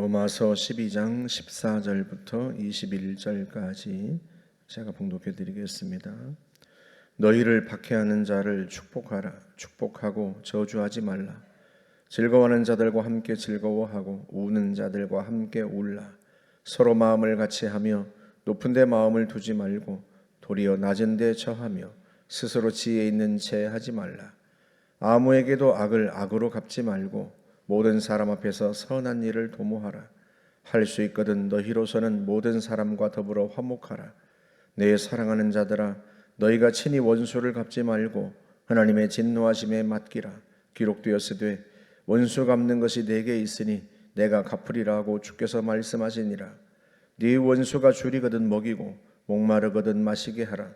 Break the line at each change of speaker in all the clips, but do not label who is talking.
로마서 12장 14절부터 21절까지 제가 봉독해 드리겠습니다. 너희를 박해하는 자를 축복하라. 축복하고 저주하지 말라. 즐거워하는 자들과 함께 즐거워하고 우는 자들과 함께 울라. 서로 마음을 같이 하며 높은 데 마음을 두지 말고 도리어 낮은 데 처하며 스스로 지혜 있는 채 하지 말라. 아무에게도 악을 악으로 갚지 말고 모든 사람 앞에서 선한 일을 도모하라. 할 수 있거든 너희로서는 모든 사람과 더불어 화목하라. 내 사랑하는 자들아, 너희가 친히 원수를 갚지 말고 하나님의 진노하심에 맡기라. 기록되었으되 원수 갚는 것이 내게 있으니 내가 갚으리라 하고 주께서 말씀하시니라. 네 원수가 줄이거든 먹이고 목마르거든 마시게 하라.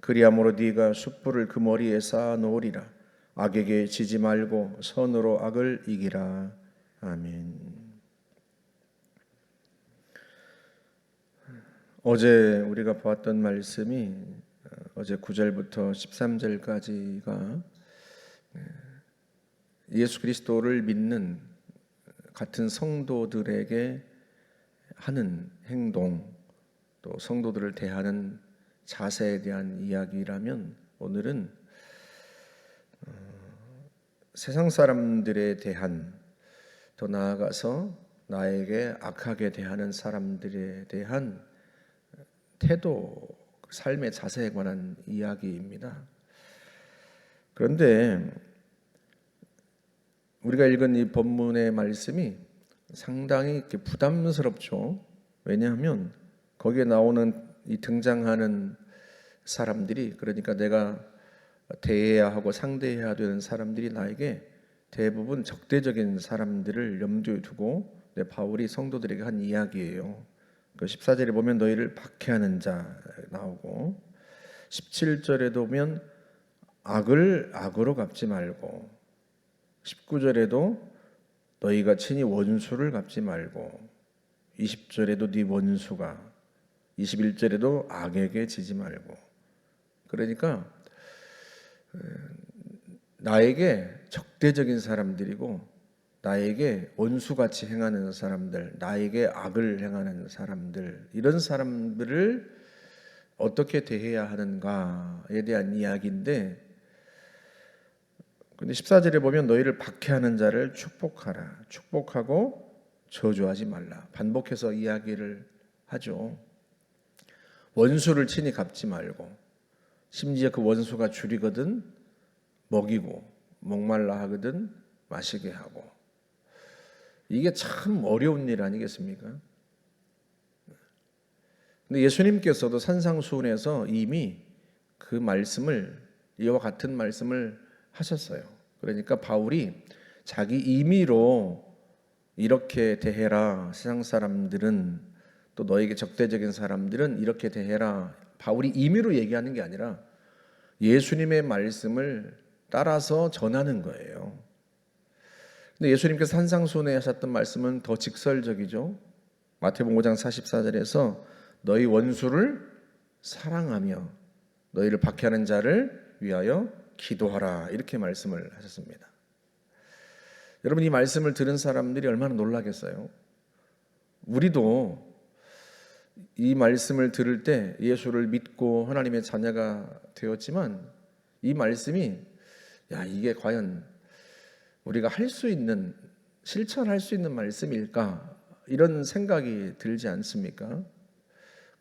그리함으로 네가 숯불을 그 머리에 쌓아 놓으리라. 악에게 지지 말고 선으로 악을 이기라. 아멘. 어제 우리가 보았던 말씀이 어제 9절부터 13절까지가 예수 그리스도를 믿는 같은 성도들에게 하는 행동, 또 성도들을 대하는 자세에 대한 이야기라면, 오늘은 세상 사람들에 대한, 더 나아가서 나에게 악하게 대하는 사람들에 대한 태도, 삶의 자세에 관한 이야기입니다. 그런데 우리가 읽은 이 본문의 말씀이 상당히 이렇게 부담스럽죠. 왜냐하면 거기에 나오는 이 등장하는 사람들이, 그러니까 내가 대해야 하고 상대해야 되는 사람들이 나에게 대부분 적대적인 사람들을 염두에 두고 바울이 성도들에게 한 이야기예요. 그 14절에 보면 너희를 박해하는 자 나오고, 17절에도 보면 악을 악으로 갚지 말고, 19절에도 너희가 친히 원수를 갚지 말고, 20절에도 네 원수가, 21절에도 악에게 지지 말고. 그러니까 나에게 적대적인 사람들이고 나에게 원수같이 행하는 사람들, 나에게 악을 행하는 사람들, 이런 사람들을 어떻게 대해야 하는가에 대한 이야기인데, 근데 14절에 보면 너희를 박해하는 자를 축복하라. 축복하고 저주하지 말라. 반복해서 이야기를 하죠. 원수를 친히 갚지 말고, 심지어 그 원수가 줄이거든 먹이고 목말라 하거든 마시게 하고. 이게 참 어려운 일 아니겠습니까? 근데 예수님께서도 산상수훈에서 이미 그 말씀을, 이와 같은 말씀을 하셨어요. 그러니까 바울이 자기 임의로 이렇게 대해라, 세상 사람들은, 또 너에게 적대적인 사람들은 이렇게 대해라, 바울이 임의로 얘기하는 게 아니라 예수님의 말씀을 따라서 전하는 거예요. 근데 예수님께서 산상수훈에 하셨던 말씀은 더 직설적이죠. 마태복음 5장 44절에서 너희 원수를 사랑하며 너희를 박해하는 자를 위하여 기도하라, 이렇게 말씀을 하셨습니다. 여러분, 이 말씀을 들은 사람들이 얼마나 놀라겠어요? 우리도 이 말씀을 들을 때 예수를 믿고 하나님의 자녀가 되었지만, 이 말씀이 이게 과연 우리가 할 수 있는, 실천할 수 있는 말씀일까, 이런 생각이 들지 않습니까?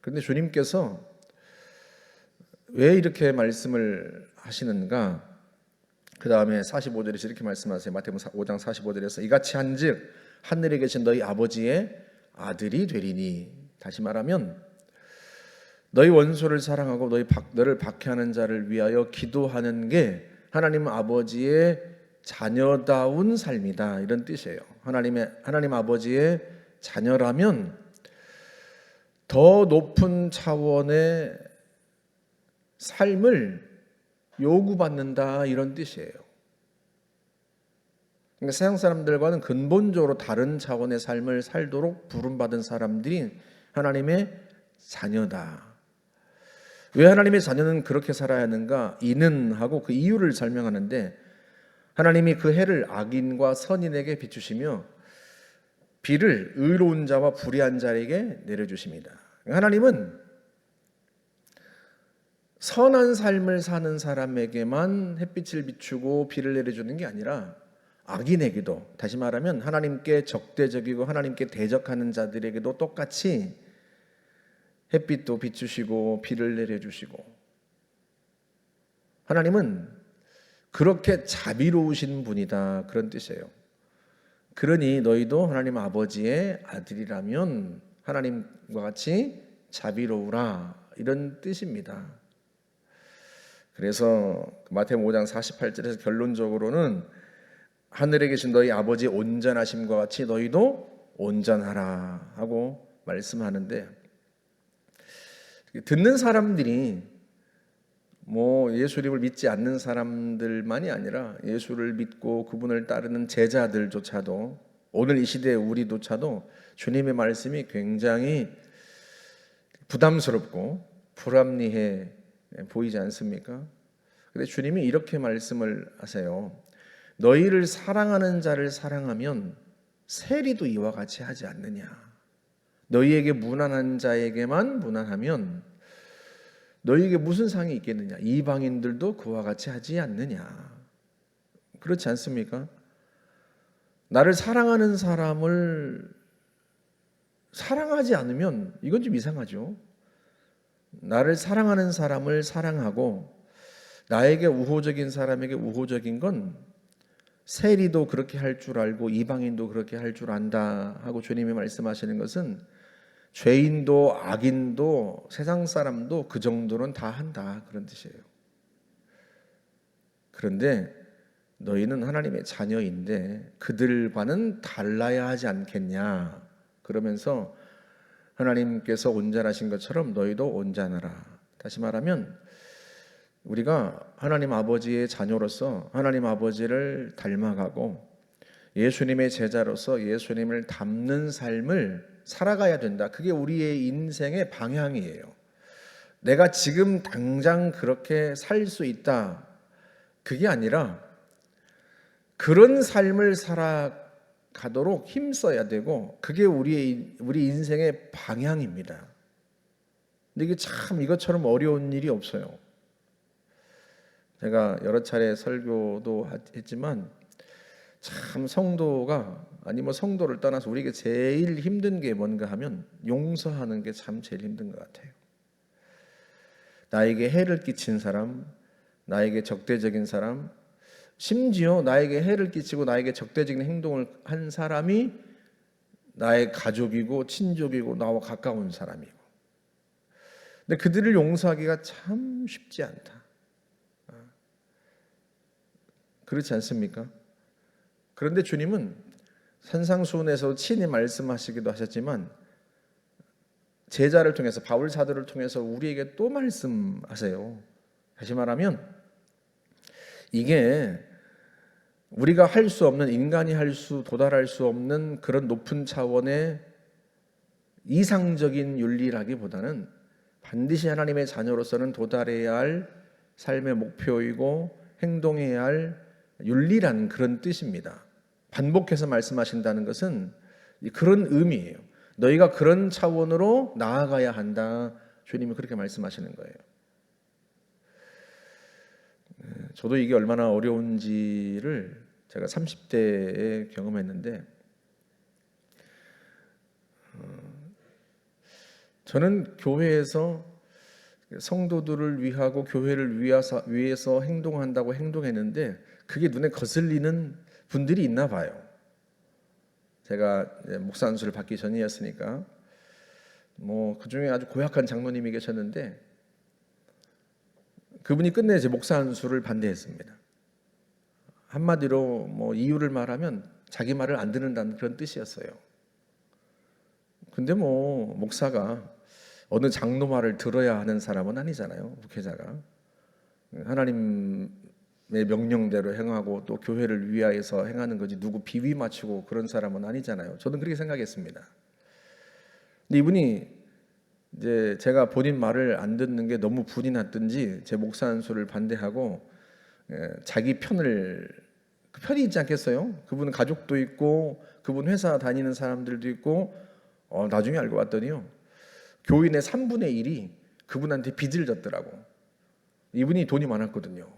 그런데 주님께서 왜 이렇게 말씀을 하시는가? 그 다음에 45절에서 이렇게 말씀하세요. 마태복음 5장 45절에서 이같이 한즉 하늘에 계신 너희 아버지의 아들이 되리니. 다시 말하면 너희 원수를 사랑하고 너를 박해하는 자를 위하여 기도하는 게 하나님 아버지의 자녀다운 삶이다, 이런 뜻이에요. 하나님 아버지의 자녀라면 더 높은 차원의 삶을 요구받는다, 이런 뜻이에요. 그러니까 세상 사람들과는 근본적으로 다른 차원의 삶을 살도록 부름받은 사람들이 하나님의 자녀다. 왜 하나님의 자녀는 그렇게 살아야 하는가? 이는 하고 그 이유를 설명하는데, 하나님이 그 해를 악인과 선인에게 비추시며 비를 의로운 자와 불의한 자에게 내려주십니다. 하나님은 선한 삶을 사는 사람에게만 햇빛을 비추고 비를 내려주는 게 아니라 악인에게도, 다시 말하면 하나님께 적대적이고 하나님께 대적하는 자들에게도 똑같이 햇빛도 비추시고 비를 내려주시고, 하나님은 그렇게 자비로우신 분이다, 그런 뜻이에요. 그러니 너희도 하나님 아버지의 아들이라면 하나님과 같이 자비로우라, 이런 뜻입니다. 그래서 마태복음 5장 48절에서 결론적으로는 하늘에 계신 너희 아버지의 온전하심과 같이 너희도 온전하라 하고 말씀하는데, 듣는 사람들이 예수님을 믿지 않는 사람들만이 아니라 예수를 믿고 그분을 따르는 제자들조차도, 오늘 이 시대의 우리조차도 주님의 말씀이 굉장히 부담스럽고 불합리해 보이지 않습니까? 근데 주님이 이렇게 말씀을 하세요. 너희를 사랑하는 자를 사랑하면 세리도 이와 같이 하지 않느냐. 너희에게 무난한 자에게만 무난하면 너희에게 무슨 상이 있겠느냐. 이방인들도 그와 같이 하지 않느냐. 그렇지 않습니까? 나를 사랑하는 사람을 사랑하지 않으면 이건 좀 이상하죠. 나를 사랑하는 사람을 사랑하고 나에게 우호적인 사람에게 우호적인 건 세리도 그렇게 할 줄 알고 이방인도 그렇게 할 줄 안다 하고 주님이 말씀하시는 것은 죄인도 악인도 세상 사람도 그 정도는 다 한다, 그런 뜻이에요. 그런데 너희는 하나님의 자녀인데 그들과는 달라야 하지 않겠냐. 그러면서 하나님께서 온전하신 것처럼 너희도 온전하라. 다시 말하면 우리가 하나님 아버지의 자녀로서 하나님 아버지를 닮아가고 예수님의 제자로서 예수님을 닮는 삶을 살아가야 된다. 그게 우리의 인생의 방향이에요. 내가 지금 당장 그렇게 살 수 있다, 그게 아니라 그런 삶을 살아가도록 힘써야 되고, 그게 우리 인생의 방향입니다. 근데 이게 참 이것처럼 어려운 일이 없어요. 제가 여러 차례 설교도 했지만 참 성도가, 아니 성도를 떠나서 우리에게 제일 힘든 게 뭔가 하면 용서하는 게 참 제일 힘든 것 같아요. 나에게 해를 끼친 사람, 나에게 적대적인 사람, 심지어 나에게 해를 끼치고 나에게 적대적인 행동을 한 사람이 나의 가족이고 친족이고 나와 가까운 사람이고, 근데 그들을 용서하기가 참 쉽지 않다. 그렇지 않습니까? 그런데 주님은 산상수훈에서 친히 말씀하시기도 하셨지만 제자를 통해서, 바울 사도를 통해서 우리에게 또 말씀하세요. 다시 말하면 이게 우리가 할 수 없는, 인간이 도달할 수 없는 그런 높은 차원의 이상적인 윤리라기보다는 반드시 하나님의 자녀로서는 도달해야 할 삶의 목표이고 행동해야 할 윤리라는 그런 뜻입니다. 반복해서 말씀하신다는 것은 그런 의미예요. 너희가 그런 차원으로 나아가야 한다. 주님이 그렇게 말씀하시는 거예요. 저도 이게 얼마나 어려운지를 제가 30대에 경험했는데, 저는 교회에서 성도들을 위하고 교회를 위해서 행동한다고 행동했는데 그게 눈에 거슬리는 분들이 있나 봐요. 제가 목사 안수를 받기 전이었으니까 그 중에 아주 고약한 장로님이 계셨는데 그분이 끝내 제 목사 안수를 반대했습니다. 한마디로 이유를 말하면 자기 말을 안 듣는다는 그런 뜻이었어요. 근데 목사가 어느 장로 말을 들어야 하는 사람은 아니잖아요. 목회자가 하나님의 명령대로 행하고 또 교회를 위하여서 행하는 거지 누구 비위 맞추고 그런 사람은 아니잖아요. 저는 그렇게 생각했습니다. 근데 이분이 이제 제가 본인 말을 안 듣는 게 너무 분이 났든지 제 목사 안수를 반대하고 자기 편을 편히 있지 않겠어요? 그분은 가족도 있고 그분 회사 다니는 사람들도 있고 나중에 알고 봤더니요. 교인의 3분의 1이 그분한테 빚을 졌더라고. 이분이 돈이 많았거든요.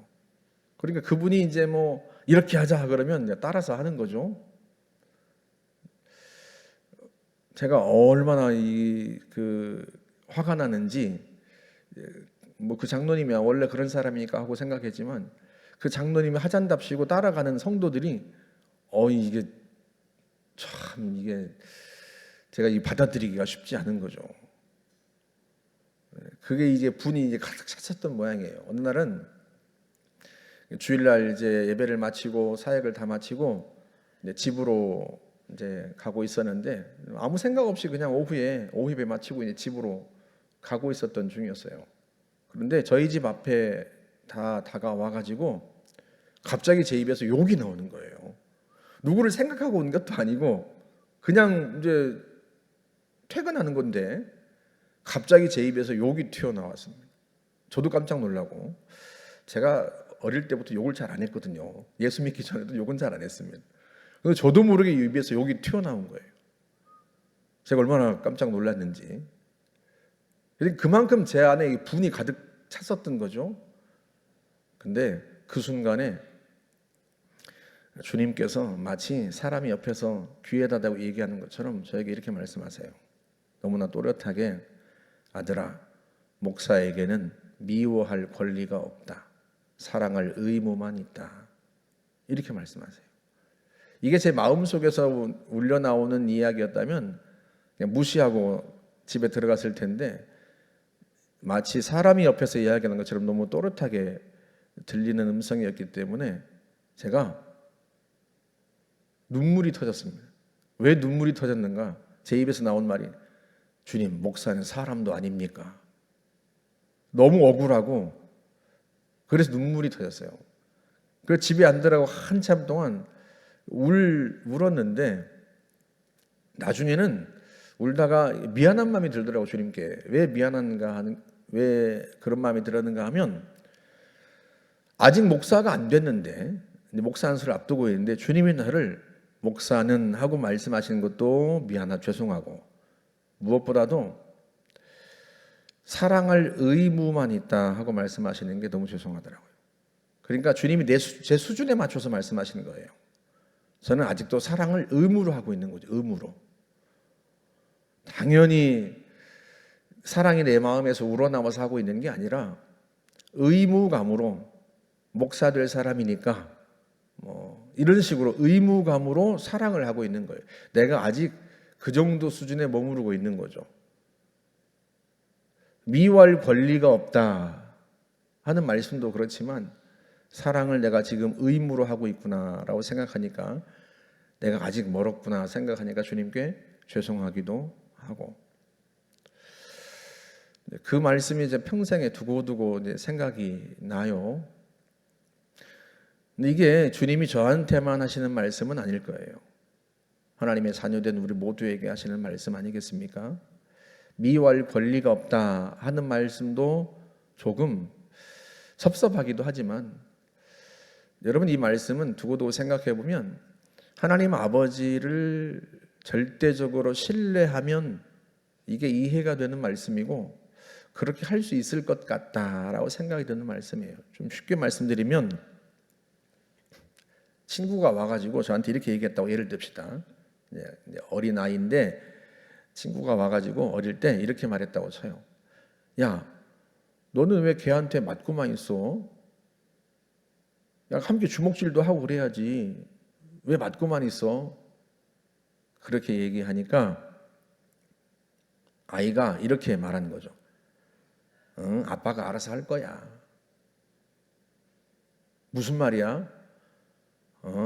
그러니까 그분이 이제 뭐 이렇게 하자 그러면 따라서 하는 거죠. 제가 얼마나 화가 나는지 뭐 그 장로님이 원래 그런 사람이니까 하고 생각했지만 그 장로님이 하잔답시고 따라가는 성도들이 이게 참 이게 제가 받아들이기가 쉽지 않은 거죠. 그게 이제 분이 이제 가득 찼었던 모양이에요. 어느 날은 주일날 이제 예배를 마치고 사역을 다 마치고 이제 집으로 이제 가고 있었는데 아무 생각 없이 그냥 오후에 예배 마치고 이제 집으로 가고 있었던 중이었어요. 그런데 저희 집 앞에 다 다가와 가지고 갑자기 제 입에서 욕이 나오는 거예요. 누구를 생각하고 온 것도 아니고 그냥 이제 퇴근하는 건데 갑자기 제 입에서 욕이 튀어나왔습니다. 저도 깜짝 놀라고. 제가 어릴 때부터 욕을 잘 안 했거든요. 예수 믿기 전에도 욕은 잘 안 했습니다. 그래서 저도 모르게 입에서 욕이 튀어나온 거예요. 제가 얼마나 깜짝 놀랐는지. 그만큼 제 안에 분이 가득 찼었던 거죠. 근데 그 순간에 주님께서 마치 사람이 옆에서 귀에다 대고 얘기하는 것처럼 저에게 이렇게 말씀하세요. 너무나 또렷하게 아들아, 목사에게는 미워할 권리가 없다. 사랑할 의무만 있다. 이렇게 말씀하세요. 이게 제 마음속에서 울려나오는 이야기였다면 그냥 무시하고 집에 들어갔을 텐데 마치 사람이 옆에서 이야기하는 것처럼 너무 또렷하게 들리는 음성이었기 때문에 제가 눈물이 터졌습니다. 왜 눈물이 터졌는가? 제 입에서 나온 말이 주님, 목사는 사람도 아닙니까? 너무 억울하고 그래서 눈물이 터졌어요. 그래서 집에 앉으라고 한참 동안 울었는데 나중에는 울다가 미안한 마음이 들더라고. 주님께 왜 그런 마음이 들었는가 하면 아직 목사가 안 됐는데 목사 안수를 앞두고 있는데 주님이 나를 목사는 하고 말씀하시는 것도 죄송하고 무엇보다도 사랑할 의무만 있다 하고 말씀하시는 게 너무 죄송하더라고요. 그러니까 주님이 제 수준에 맞춰서 말씀하시는 거예요. 저는 아직도 사랑을 의무로 하고 있는 거죠. 의무로. 당연히 사랑이 내 마음에서 우러나와서 하고 있는 게 아니라 의무감으로 목사 될 사람이니까 이런 식으로 의무감으로 사랑을 하고 있는 거예요. 내가 아직 그 정도 수준에 머무르고 있는 거죠. 미워할 권리가 없다 하는 말씀도 그렇지만 사랑을 내가 지금 의무로 하고 있구나라고 생각하니까 내가 아직 멀었구나 생각하니까 주님께 죄송하기도 하고 그 말씀이 이제 평생에 두고두고 이제 생각이 나요. 근데 이게 주님이 저한테만 하시는 말씀은 아닐 거예요. 하나님의 자녀된 우리 모두에게 하시는 말씀 아니겠습니까? 미워할 권리가 없다 하는 말씀도 조금 섭섭하기도 하지만 여러분 이 말씀은 두고두고 생각해 보면 하나님 아버지를 절대적으로 신뢰하면 이게 이해가 되는 말씀이고 그렇게 할 수 있을 것 같다라고 생각이 드는 말씀이에요. 좀 쉽게 말씀드리면 친구가 와가지고 저한테 이렇게 얘기했다고 예를 듭시다. 어린아이인데 친구가 와가지고 어릴 때 이렇게 말했다고 쳐요. 야, 너는 왜 걔한테 맞고만 있어? 야, 함께 주먹질도 하고 그래야지. 왜 맞고만 있어? 그렇게 얘기하니까 아이가 이렇게 말하는 거죠. 응, 아빠가 알아서 할 거야. 무슨 말이야?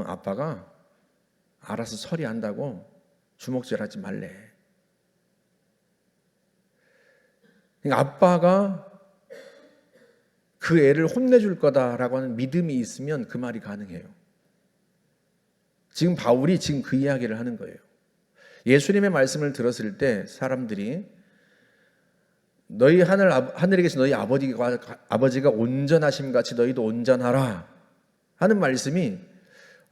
아빠가 알아서 처리한다고 주먹질하지 말래. 그러니까 아빠가 그 애를 혼내줄 거다라고 하는 믿음이 있으면 그 말이 가능해요. 지금 바울이 지금 그 이야기를 하는 거예요. 예수님의 말씀을 들었을 때 사람들이 너희 하늘에 계신 너희 아버지가 온전하심 같이 너희도 온전하라 하는 말씀이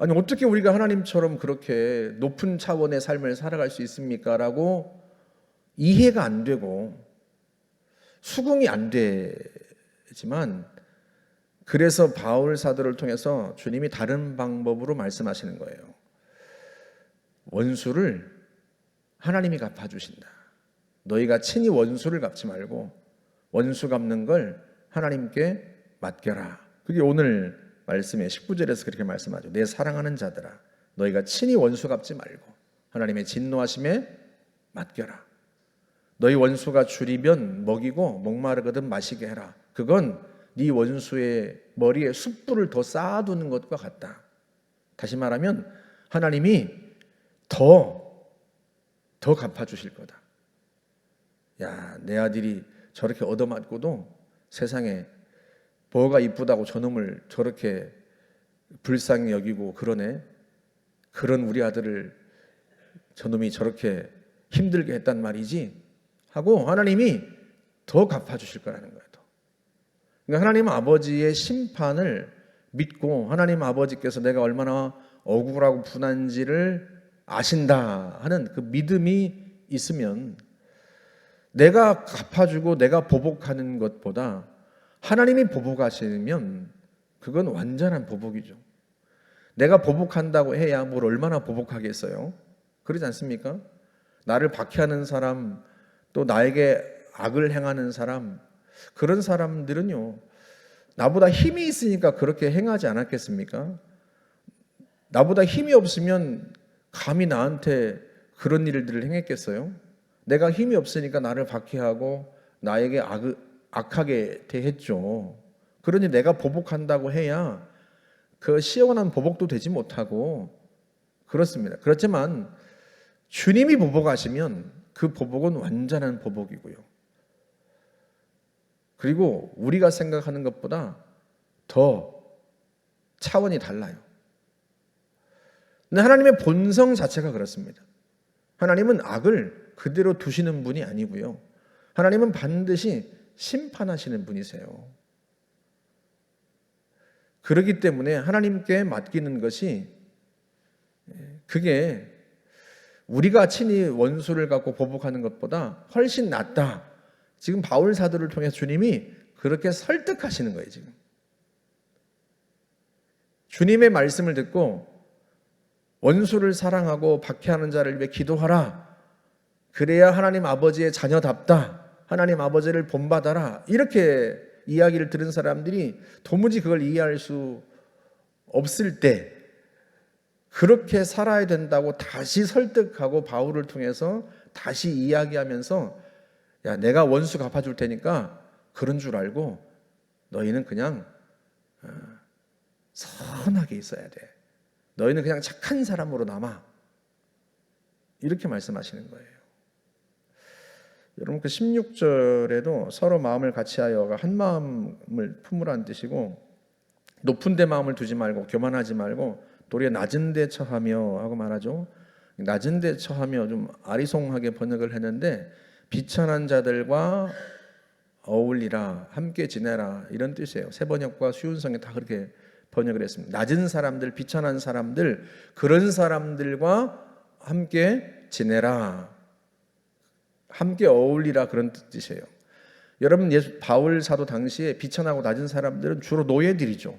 아니 어떻게 우리가 하나님처럼 그렇게 높은 차원의 삶을 살아갈 수 있습니까? 라고 이해가 안 되고 수긍이 안 되지만, 그래서 바울 사도를 통해서 주님이 다른 방법으로 말씀하시는 거예요. 원수를 하나님이 갚아주신다. 너희가 친히 원수를 갚지 말고 원수 갚는 걸 하나님께 맡겨라. 그게 오늘 말씀의 19절에서 그렇게 말씀하죠. 내 사랑하는 자들아, 너희가 친히 원수 갚지 말고 하나님의 진노하심에 맡겨라. 너희 원수가 줄이면 먹이고 목마르거든 마시게 해라. 그건 네 원수의 머리에 숯불을 더 쌓아두는 것과 같다. 다시 말하면 하나님이 더 갚아주실 거다. 야, 내 아들이 저렇게 얻어맞고도 세상에 뭐가 이쁘다고 저놈을 저렇게 불쌍히 여기고 그러네. 그런 우리 아들을 저놈이 저렇게 힘들게 했단 말이지 하고 하나님이 더 갚아주실 거라는 거예요. 그러니까 하나님 아버지의 심판을 믿고 하나님 아버지께서 내가 얼마나 억울하고 분한지를 아신다 하는 그 믿음이 있으면, 내가 갚아주고 내가 보복하는 것보다 하나님이 보복하시면 그건 완전한 보복이죠. 내가 보복한다고 해야 뭘 얼마나 보복하겠어요? 그러지 않습니까? 나를 박해하는 사람, 또 나에게 악을 행하는 사람, 그런 사람들은요, 나보다 힘이 있으니까 그렇게 행하지 않았겠습니까? 나보다 힘이 없으면 감히 나한테 그런 일들을 행했겠어요? 내가 힘이 없으니까 나를 박해하고 나에게 악하게 대했죠. 그러니 내가 보복한다고 해야 그 시원한 보복도 되지 못하고 그렇습니다. 그렇지만 주님이 보복하시면 그 보복은 완전한 보복이고요. 그리고 우리가 생각하는 것보다 더 차원이 달라요. 근데 하나님의 본성 자체가 그렇습니다. 하나님은 악을 그대로 두시는 분이 아니고요. 하나님은 반드시 심판하시는 분이세요. 그렇기 때문에 하나님께 맡기는 것이, 그게 우리가 친히 원수를 갖고 보복하는 것보다 훨씬 낫다. 지금 바울 사도를 통해서 주님이 그렇게 설득하시는 거예요. 지금 주님의 말씀을 듣고 원수를 사랑하고 박해하는 자를 위해 기도하라. 그래야 하나님 아버지의 자녀답다. 하나님 아버지를 본받아라. 이렇게 이야기를 들은 사람들이 도무지 그걸 이해할 수 없을 때 그렇게 살아야 된다고 다시 설득하고 바울을 통해서 다시 이야기하면서, 야, 내가 원수 갚아줄 테니까 그런 줄 알고 너희는 그냥 선하게 있어야 돼. 너희는 그냥 착한 사람으로 남아. 이렇게 말씀하시는 거예요. 여러분, 그 16절에도 서로 마음을 같이하여가 한 마음을 품으라는 뜻이고, 높은 데 마음을 두지 말고 교만하지 말고 도리어 낮은 데 처하며 하고 말하죠. 낮은 데 처하며 좀 아리송하게 번역을 했는데, 비천한 자들과 어울리라, 함께 지내라, 이런 뜻이에요. 새 번역과 수윤성에 다 그렇게 번역을 했습니다. 낮은 사람들, 비천한 사람들, 그런 사람들과 함께 지내라, 함께 어울리라, 그런 뜻이에요. 여러분, 바울 사도 당시에 비천하고 낮은 사람들은 주로 노예들이죠.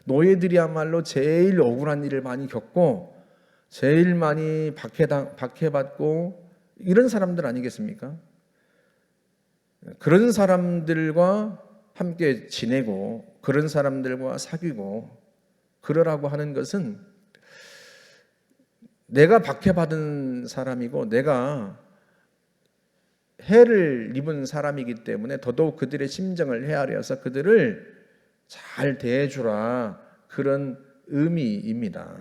노예들이야말로 제일 억울한 일을 많이 겪고 제일 많이 박해받고 이런 사람들 아니겠습니까? 그런 사람들과 함께 지내고 그런 사람들과 사귀고 그러라고 하는 것은, 내가 박해받은 사람이고 내가 해를 입은 사람이기 때문에 더더욱 그들의 심정을 헤아려서 그들을 잘 대해주라, 그런 의미입니다.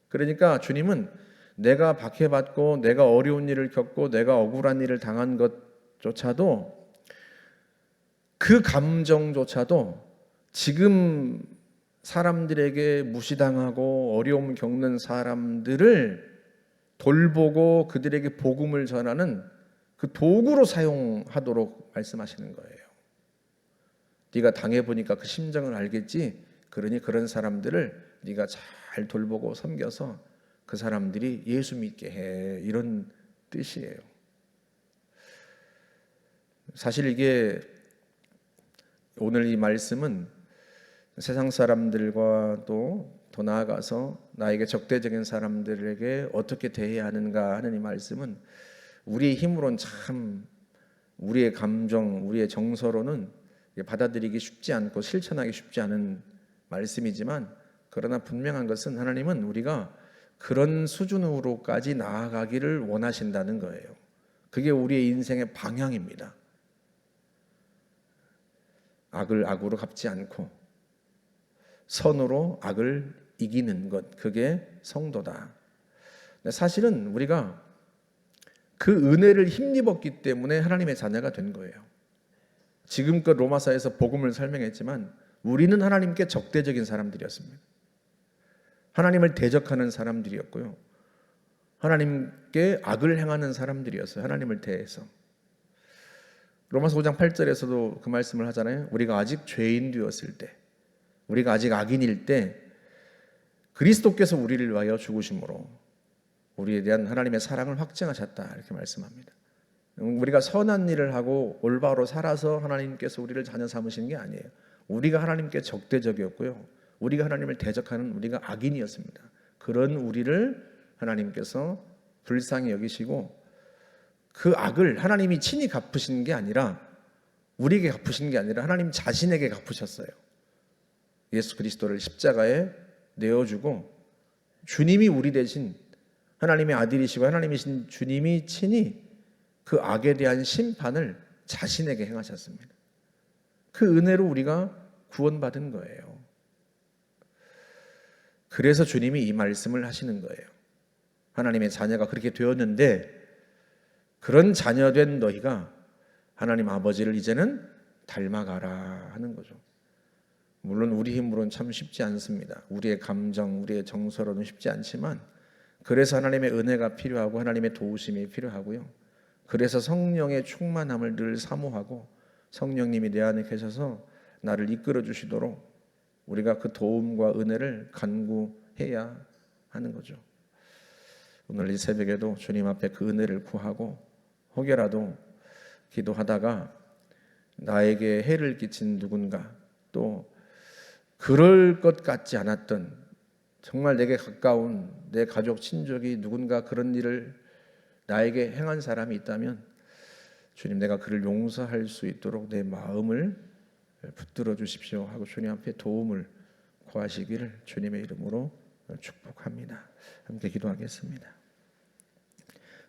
그러니까 주님은 내가 박해받고 내가 어려운 일을 겪고 내가 억울한 일을 당한 것조차도, 그 감정조차도 지금 사람들에게 무시당하고 어려움 겪는 사람들을 돌보고 그들에게 복음을 전하는 그 도구로 사용하도록 말씀하시는 거예요. 네가 당해보니까 그 심정을 알겠지? 그러니 그런 사람들을 네가 잘 돌보고 섬겨서 그 사람들이 예수 믿게 해, 이런 뜻이에요. 사실 이게 오늘 이 말씀은 세상 사람들과 또 더 나아가서 나에게 적대적인 사람들에게 어떻게 대해야 하는가 하는 이 말씀은 우리의 힘으로는 참, 우리의 감정, 우리의 정서로는 받아들이기 쉽지 않고 실천하기 쉽지 않은 말씀이지만, 그러나 분명한 것은 하나님은 우리가 그런 수준으로까지 나아가기를 원하신다는 거예요. 그게 우리의 인생의 방향입니다. 악을 악으로 갚지 않고 선으로 악을 이기는 것, 그게 성도다. 사실은 우리가 그 은혜를 힘입었기 때문에 하나님의 자녀가 된 거예요. 지금껏 로마서에서 복음을 설명했지만 우리는 하나님께 적대적인 사람들이었습니다. 하나님을 대적하는 사람들이었고요, 하나님께 악을 행하는 사람들이었어요. 하나님을 대해서. 로마서 5장 8절에서도 그 말씀을 하잖아요. 우리가 아직 죄인 되었을 때, 우리가 아직 악인일 때 그리스도께서 우리를 위하여 죽으심으로 우리에 대한 하나님의 사랑을 확증하셨다, 이렇게 말씀합니다. 우리가 선한 일을 하고 올바로 살아서 하나님께서 우리를 자녀 삼으시는 게 아니에요. 우리가 하나님께 적대적이었고요, 우리가 하나님을 대적하는 우리가 악인이었습니다. 그런 우리를 하나님께서 불쌍히 여기시고 그 악을 하나님이 친히 갚으신 게 아니라, 우리에게 갚으신 게 아니라 하나님 자신에게 갚으셨어요. 예수 그리스도를 십자가에 내어주고 주님이 우리 대신, 하나님의 아들이시고 하나님이신 주님이 친히 그 악에 대한 심판을 자신에게 행하셨습니다. 그 은혜로 우리가 구원받은 거예요. 그래서 주님이 이 말씀을 하시는 거예요. 하나님의 자녀가 그렇게 되었는데 그런 자녀된 너희가 하나님 아버지를 이제는 닮아가라 하는 거죠. 물론 우리 힘으로는 참 쉽지 않습니다. 우리의 감정, 우리의 정서로는 쉽지 않지만, 그래서 하나님의 은혜가 필요하고 하나님의 도우심이 필요하고요, 그래서 성령의 충만함을 늘 사모하고 성령님이 내 안에 계셔서 나를 이끌어 주시도록 우리가 그 도움과 은혜를 간구해야 하는 거죠. 오늘 이 새벽에도 주님 앞에 그 은혜를 구하고 혹여라도 기도하다가 나에게 해를 끼친 누군가, 또 그럴 것 같지 않았던 정말 내게 가까운 내 가족, 친족이 누군가 그런 일을 나에게 행한 사람이 있다면 주님, 내가 그를 용서할 수 있도록 내 마음을 붙들어 주십시오 하고 주님 앞에 도움을 구하시기를 주님의 이름으로 축복합니다. 함께 기도하겠습니다.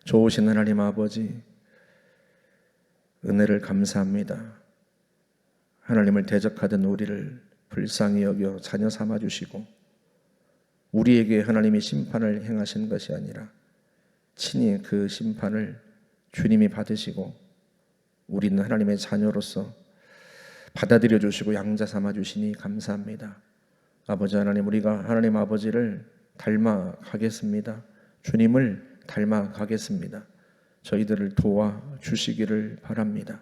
좋으신 하나님 아버지, 은혜를 감사합니다. 하나님을 대적하던 우리를 불쌍히 여겨 자녀 삼아 주시고 우리에게 하나님이 심판을 행하신 것이 아니라 친히 그 심판을 주님이 받으시고 우리는 하나님의 자녀로서 받아들여 주시고 양자 삼아 주시니 감사합니다. 아버지 하나님, 우리가 하나님 아버지를 닮아가겠습니다. 주님을 닮아가겠습니다. 저희들을 도와 주시기를 바랍니다.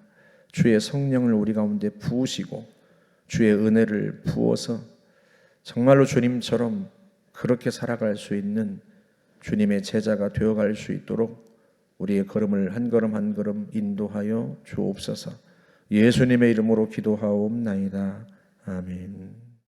주의 성령을 우리 가운데 부으시고 주의 은혜를 부어서 정말로 주님처럼 그렇게 살아갈 수 있는 주님의 제자가 되어갈 수 있도록 우리의 걸음을 한 걸음 한 걸음 인도하여 주옵소서. 예수님의 이름으로 기도하옵나이다. 아멘.